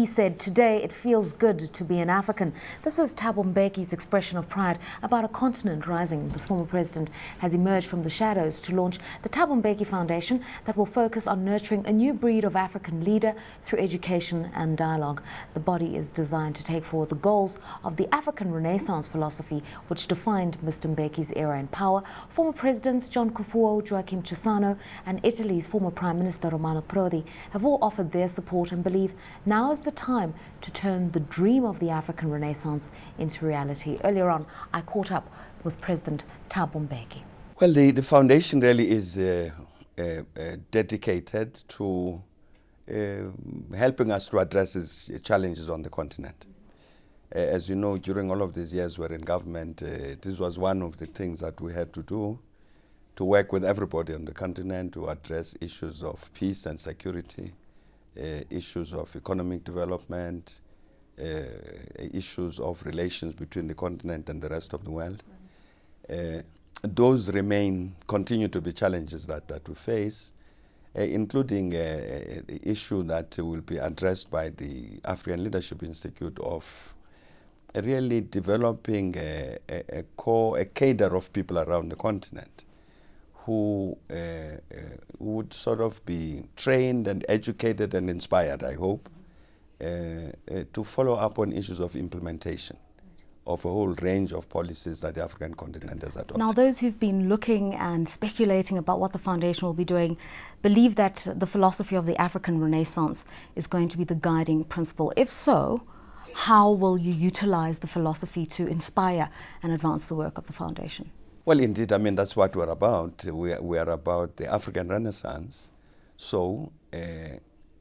He said, "Today it feels good to be an African." This was Thabo Mbeki's expression of pride about a continent rising. The former president has emerged from the shadows to launch the Thabo Mbeki Foundation that will focus on nurturing a new breed of African leader through education and dialogue. The body is designed to take forward the goals of the African Renaissance philosophy, which defined Mr. Mbeki's era in power. Former presidents John Kuffuor, Joaquim Chissano, and Italy's former Prime Minister Romano Prodi have all offered their support and believe now is the time to turn the dream of the African Renaissance into reality. Earlier on, I caught up with President Thabo Mbeki. Well, the foundation really is dedicated to helping us to address these challenges on the continent. As you know, during all of these years we're in government, this was one of the things that we had to do, to work with everybody on the continent to address issues of peace and security, issues of economic development, issues of relations between the continent and the rest of the world. Those continue to be challenges that we face, including the issue that will be addressed by the African Leadership Institute of really developing a cadre of people around the continent who would sort of be trained and educated and inspired, I hope, to follow up on issues of implementation of a whole range of policies that the African continent has adopted. Now, those who've been looking and speculating about what the foundation will be doing believe that the philosophy of the African Renaissance is going to be the guiding principle. If so, how will you utilize the philosophy to inspire and advance the work of the foundation? Well, indeed, I mean, that's what we're about. We are about the African Renaissance. So,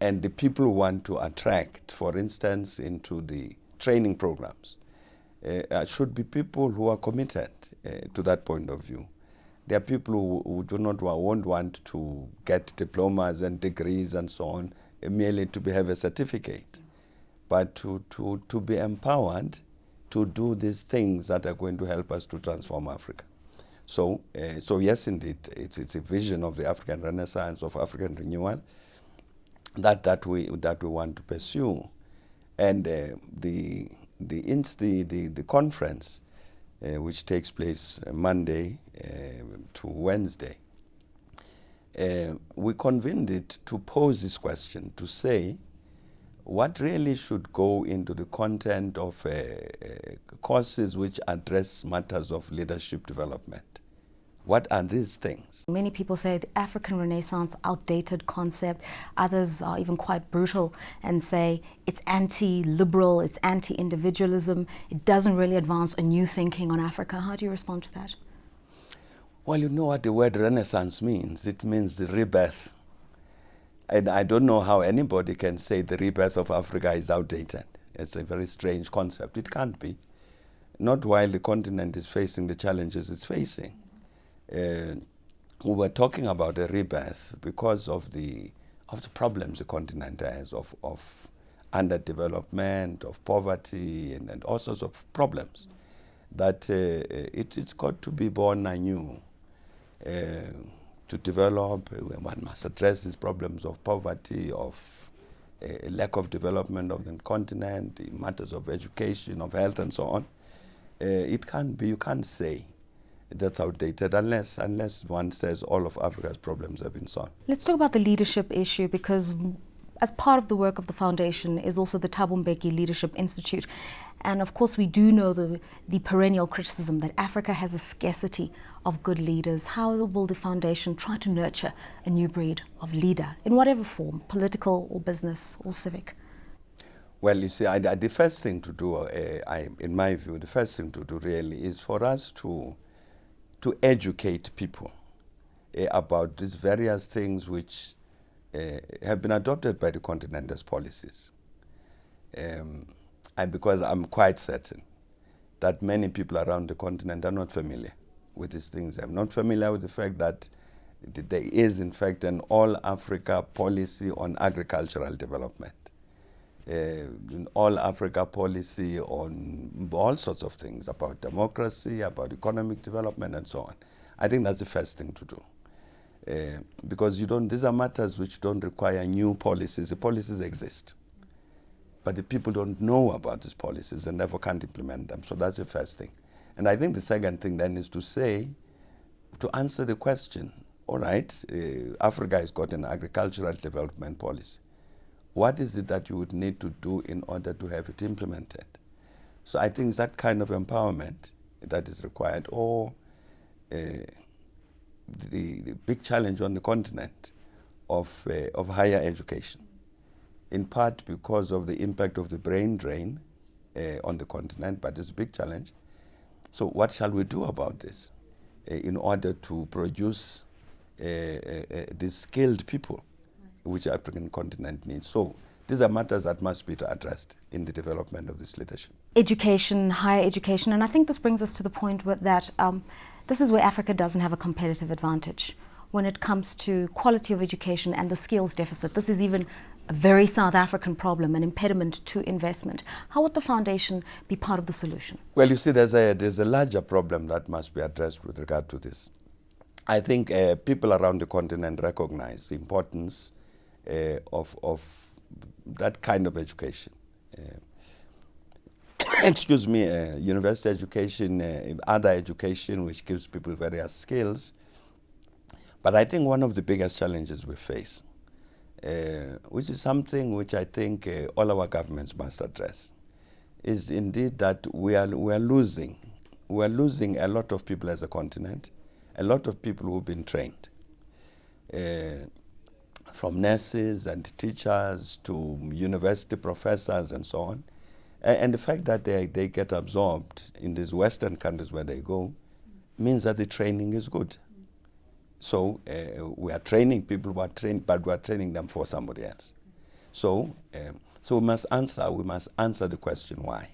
and the people who want to attract, for instance, into the training programs, should be people who are committed to that point of view. There are people who won't want to get diplomas and degrees and so on, merely to have a certificate, but to be empowered to do these things that are going to help us to transform Africa. So yes, indeed, it's a vision of the African Renaissance, of African renewal, that we want to pursue, and the conference, which takes place Monday to Wednesday, we convened it to pose this question, to say what really should go into the content of courses which address matters of leadership development. What are these things? Many people say the African Renaissance, outdated concept. Others are even quite brutal and say it's anti-liberal, it's anti-individualism. It doesn't really advance a new thinking on Africa. How do you respond to that? Well, you know what the word Renaissance means. It means the rebirth. And I don't know how anybody can say the rebirth of Africa is outdated. It's a very strange concept. It can't be. Not while the continent is facing the challenges it's facing. We were talking about a rebirth because of the problems the continent has, of underdevelopment, of poverty, and all sorts of problems. That it's got to be born anew. To develop, one must address these problems of poverty, of lack of development of the continent, in matters of education, of health, and so on. It can't be. You can't say that's outdated unless one says all of Africa's problems have been solved. Let's talk about the leadership issue, because as part of the work of the foundation is also the Thabo Mbeki Leadership Institute. And of course we do know the perennial criticism that Africa has a scarcity of good leaders. How will the foundation try to nurture a new breed of leader in whatever form, political or business or civic? Well, you see, the first thing to do, in my view, the first thing to do really is for us to educate people about these various things which have been adopted by the continent as policies. And because I'm quite certain that many people around the continent are not familiar with these things. I'm not familiar with the fact that there is, in fact, an all-Africa policy on agricultural development. An all-Africa policy on all sorts of things, about democracy, about economic development, and so on. I think that's the first thing to do. Because these are matters which don't require new policies. The policies exist. but the people don't know about these policies and therefore can't implement them. So that's the first thing. And I think the second thing then is to answer the question, all right, Africa has got an agricultural development policy. What is it that you would need to do in order to have it implemented? So I think it's that kind of empowerment that is required, or the big challenge on the continent of higher education, in part because of the impact of the brain drain on the continent, but it's a big challenge. So what shall we do about this in order to produce these skilled people which the African continent needs? So these are matters that must be addressed in the development of this leadership. Education, higher education, and I think this brings us to the point that this is where Africa doesn't have a competitive advantage when it comes to quality of education and the skills deficit. This is even a very South African problem, an impediment to investment. How would the foundation be part of the solution? Well, you see, there's a larger problem that must be addressed with regard to this. I think people around the continent recognize the importance of that kind of education. Excuse me, university education, other education which gives people various skills. But I think one of the biggest challenges we face, which is something which I think all our governments must address, is indeed that we are losing a lot of people as a continent, a lot of people who've been trained, from nurses and teachers to university professors and so on. And the fact that they get absorbed in these Western countries where they go means that the training is good. So we are training people who are trained, but we are training them for somebody else. So we must answer the question why.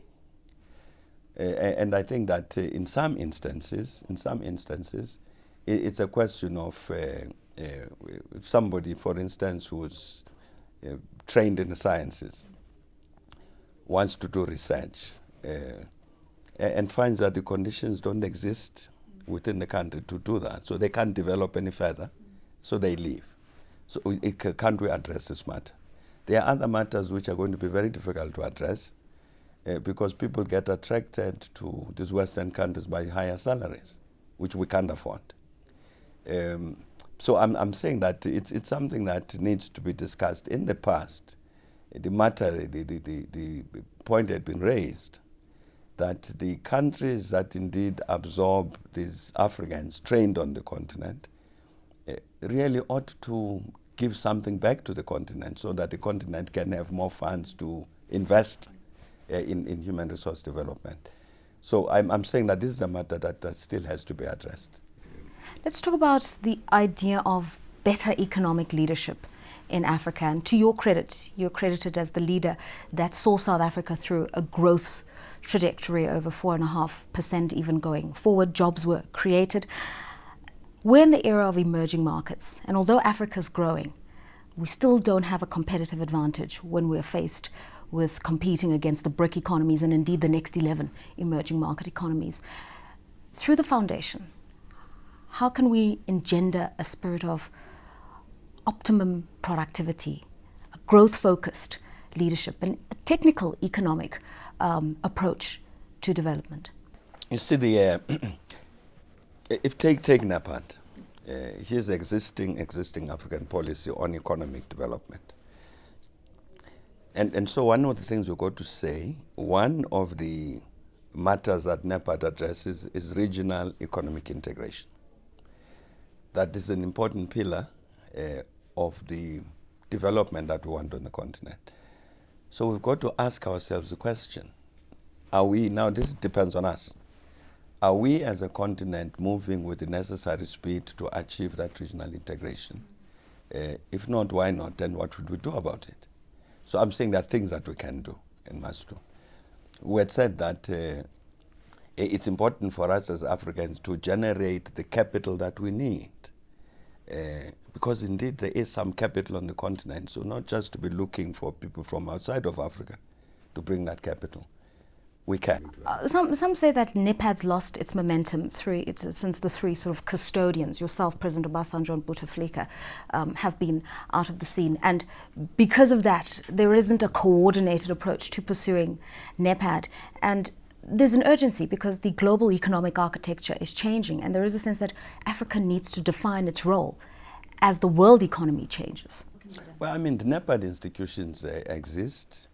And I think that in some instances, it's a question of somebody, for instance, who's trained in the sciences, wants to do research and finds that the conditions don't exist within the country to do that. So they can't develop any further, so they leave. So can't we address this matter? There are other matters which are going to be very difficult to address because people get attracted to these Western countries by higher salaries, which we can't afford. So I'm saying that it's something that needs to be discussed. In the past, the point had been raised that the countries that indeed absorb these Africans trained on the continent really ought to give something back to the continent so that the continent can have more funds to invest in human resource development. So I'm saying that this is a matter that still has to be addressed. Let's talk about the idea of better economic leadership in Africa. And to your credit, you're credited as the leader that saw South Africa through a growth trajectory over 4.5% even going forward. Jobs were created. We're in the era of emerging markets, and although Africa's growing, we still don't have a competitive advantage when we're faced with competing against the BRIC economies and indeed the next 11 emerging market economies. Through the foundation, how can we engender a spirit of optimum productivity, a growth-focused leadership, and a technical economic approach to development? You see, if taken apart, here's the existing African policy on economic development. And so one of the things we've got to say, one of the matters that NEPAD addresses is regional economic integration. That is an important pillar of the development that we want on the continent. So we've got to ask ourselves the question, are we, now this depends on us, are we as a continent moving with the necessary speed to achieve that regional integration? If not, why not? Then what should we do about it? So I'm saying there are things that we can do and must do. We had said that it's important for us as Africans to generate the capital that we need. Because indeed there is some capital on the continent, so not just to be looking for people from outside of Africa to bring that capital. we can. Some say that NEPAD's lost its momentum since the three sort of custodians, yourself, President Obasanjo and Bouteflika, have been out of the scene. And because of that, there isn't a coordinated approach to pursuing NEPAD. And there's an urgency because the global economic architecture is changing, and there is a sense that Africa needs to define its role as the world economy changes. Well, I mean, the NEPAD institutions exist.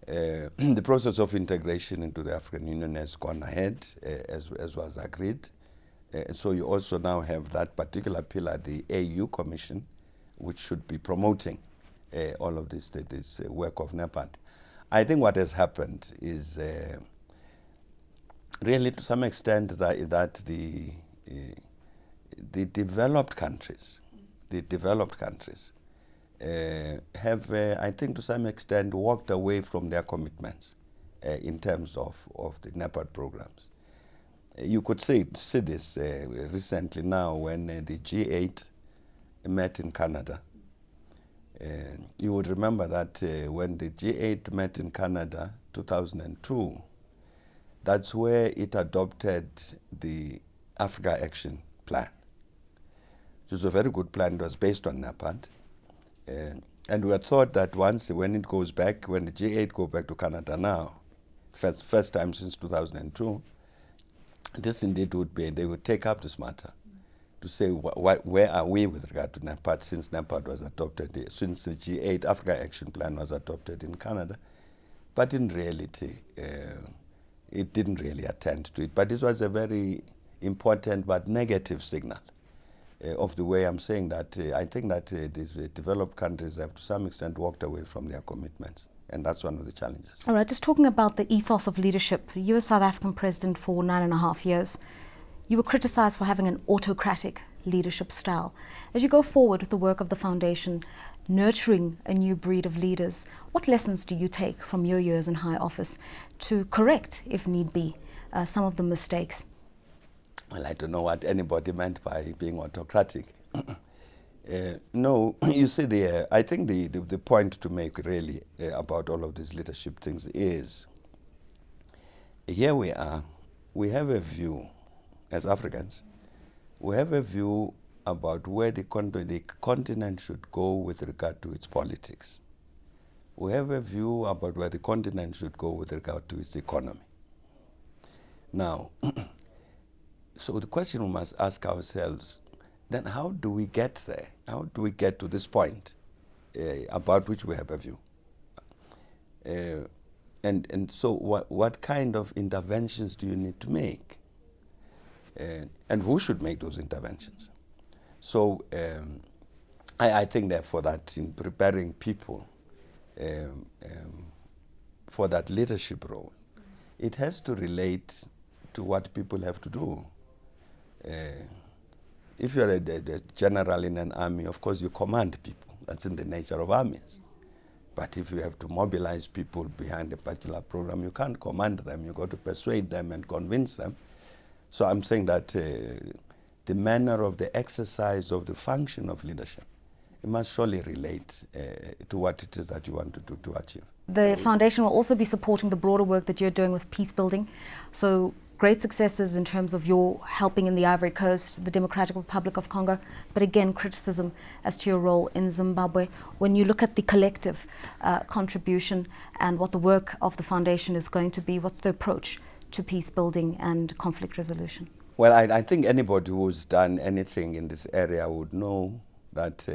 The process of integration into the African Union has gone ahead, as was agreed. So you also now have that particular pillar, the AU Commission, which should be promoting all of this work of NEPAD. I think what has happened is really, to some extent, that the developed countries, have, I think, to some extent, walked away from their commitments in terms of the NEPAD programs. You could see this recently now when the G8 met in Canada. You would remember that when the G8 met in Canada, 2002, that's where it adopted the Africa Action Plan. It was a very good plan. It was based on NEPAD. And we had thought that when it goes back, when the G8 go back to Canada now, first time since 2002, this indeed would be, they would take up this matter to say where are we with regard to NEPAD since NEPAD was adopted, since the G8 Africa Action Plan was adopted in Canada. But in reality, it didn't really attend to it. But this was a very important but negative signal of the way I'm saying that I think that these developed countries have to some extent walked away from their commitments, and that's one of the challenges. All right, just talking about the ethos of leadership, you were South African president for 9.5 years. You were criticized for having an autocratic leadership style. As you go forward with the work of the foundation, nurturing a new breed of leaders, what lessons do you take from your years in high office to correct, if need be, some of the mistakes? Well, I don't know what anybody meant by being autocratic. No, you see, I think the point to make really about all of these leadership things is, here we are, we have a view, as Africans, we have a view about where the continent should go with regard to its politics. We have a view about where the continent should go with regard to its economy. Now, so the question we must ask ourselves, then how do we get there? How do we get to this point about which we have a view? And so what kind of interventions do you need to make? And who should make those interventions? So I think therefore that in preparing people for that leadership role, it has to relate to what people have to do. If you're a general in an army, of course you command people. That's in the nature of armies. But if you have to mobilize people behind a particular program, you can't command them. You've got to persuade them and convince them. So I'm saying that the manner of the exercise of the function of leadership, it must surely relate to what it is that you want to do to achieve. The foundation will also be supporting the broader work that you're doing with peace building. So great successes in terms of your helping in the Ivory Coast, the Democratic Republic of Congo, but again, criticism as to your role in Zimbabwe. When you look at the collective contribution and what the work of the foundation is going to be, what's the approach to peace building and conflict resolution? Well, I think anybody who's done anything in this area would know that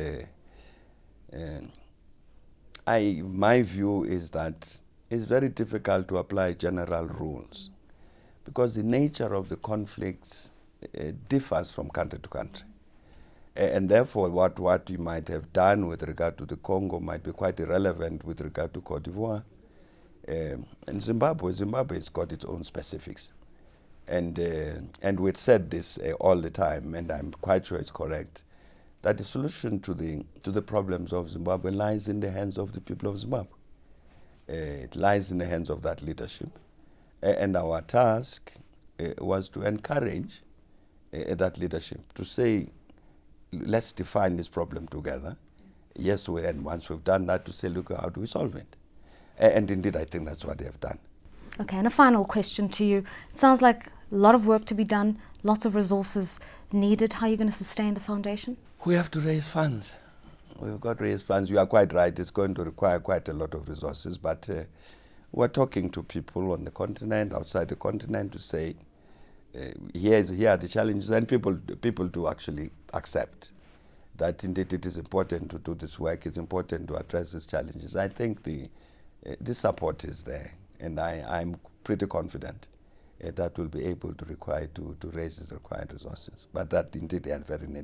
my view is that it's very difficult to apply general rules because the nature of the conflicts differs from country to country. And therefore, what you might have done with regard to the Congo might be quite irrelevant with regard to Cote d'Ivoire. And Zimbabwe's got its own specifics. And we've said this all the time, and I'm quite sure it's correct, that the solution to the problems of Zimbabwe lies in the hands of the people of Zimbabwe. It lies in the hands of that leadership. And our task was to encourage that leadership to say, let's define this problem together. Yes, and once we've done that, to say, look, how do we solve it? And indeed, I think that's what they have done. Okay, and a final question to you. It sounds like a lot of work to be done, lots of resources needed. How are you going to sustain the foundation? We have to raise funds. We've got to raise funds. You are quite right. It's going to require quite a lot of resources, but we're talking to people on the continent, outside the continent, to say, here are the challenges, and people do actually accept that indeed it is important to do this work. It's important to address these challenges. I think the support is there, and I'm pretty confident that we'll be able to raise these required resources, but that indeed they are very needed.